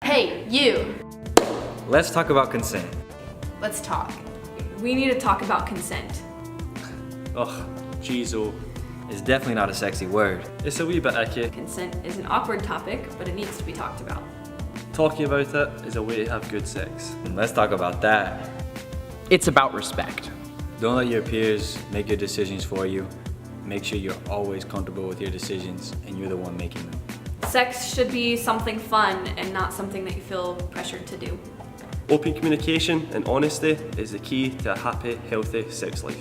Hey, you! Let's talk about consent. Let's talk. We need to talk about consent. Ugh, jeez oh. It's definitely not a sexy word. It's a wee bit icky. Consent is an awkward topic, but it needs to be talked about. Talking about it is a way to have good sex. Let's talk about that. It's about respect. Don't let your peers make your decisions for you. Make sure you're always comfortable with your decisions and you're the one making them. Sex should be something fun and not something that you feel pressured to do. Open communication and honesty is the key to a happy, healthy sex life.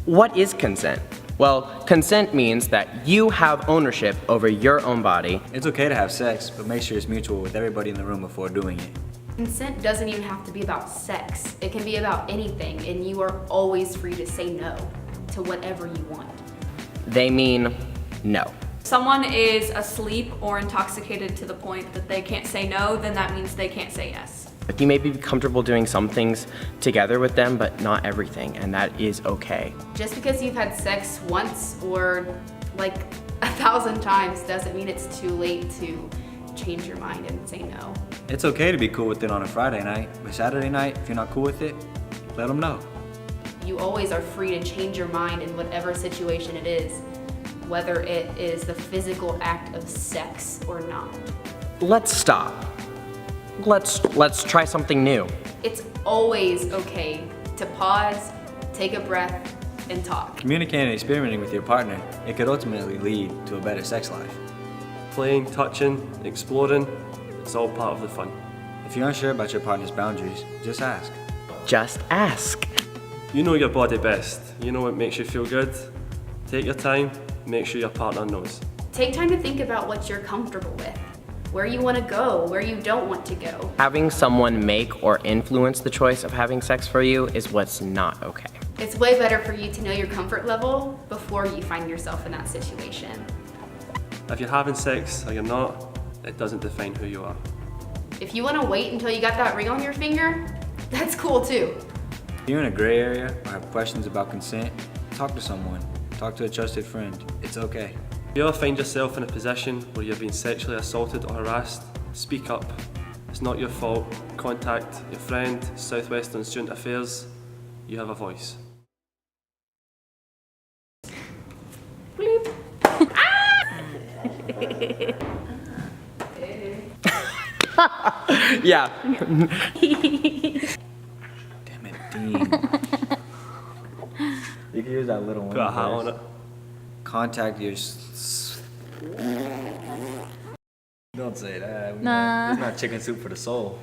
What is consent? Well, consent means that you have ownership over your own body. It's okay to have sex, but make sure it's mutual with everybody in the room before doing it. Consent doesn't even have to be about sex. It can be about anything, and you are always free to say no to whatever you want. They mean no. If someone is asleep or intoxicated to the point that they can't say no, then that means they can't say yes. Like, you may be comfortable doing some things together with them, but not everything, and that is okay. Just because you've had sex once or like 1,000 times doesn't mean it's too late to change your mind and say no. It's okay to be cool with it on a Friday night, but Saturday night, if you're not cool with it, let them know. You always are free to change your mind in whatever situation it is, whether it is the physical act of sex or not. Let's stop. Let's try something new. It's always okay to pause, take a breath, and talk. Communicating and experimenting with your partner, it could ultimately lead to a better sex life. Playing, touching, exploring, it's all part of the fun. If you're unsure about your partner's boundaries, just ask. Just ask. You know your body best. You know what makes you feel good. Take your time, make sure your partner knows. Take time to think about what you're comfortable with, where you want to go, where you don't want to go. Having someone make or influence the choice of having sex for you is what's not okay. It's way better for you to know your comfort level before you find yourself in that situation. If you're having sex or you're not, it doesn't define who you are. If you want to wait until you got that ring on your finger, that's cool too. If you're in a gray area or have questions about consent, talk to someone. Talk to a trusted friend. It's okay. If you ever find yourself in a position where you're being sexually assaulted or harassed, speak up. It's not your fault. Contact your friend, Southwestern Student Affairs. You have a voice. Bleep. Yeah. Damn it, Dean. You can use that little one. Put a hat on it. Contact your... Don't say that. Nah. It's not chicken soup for the soul.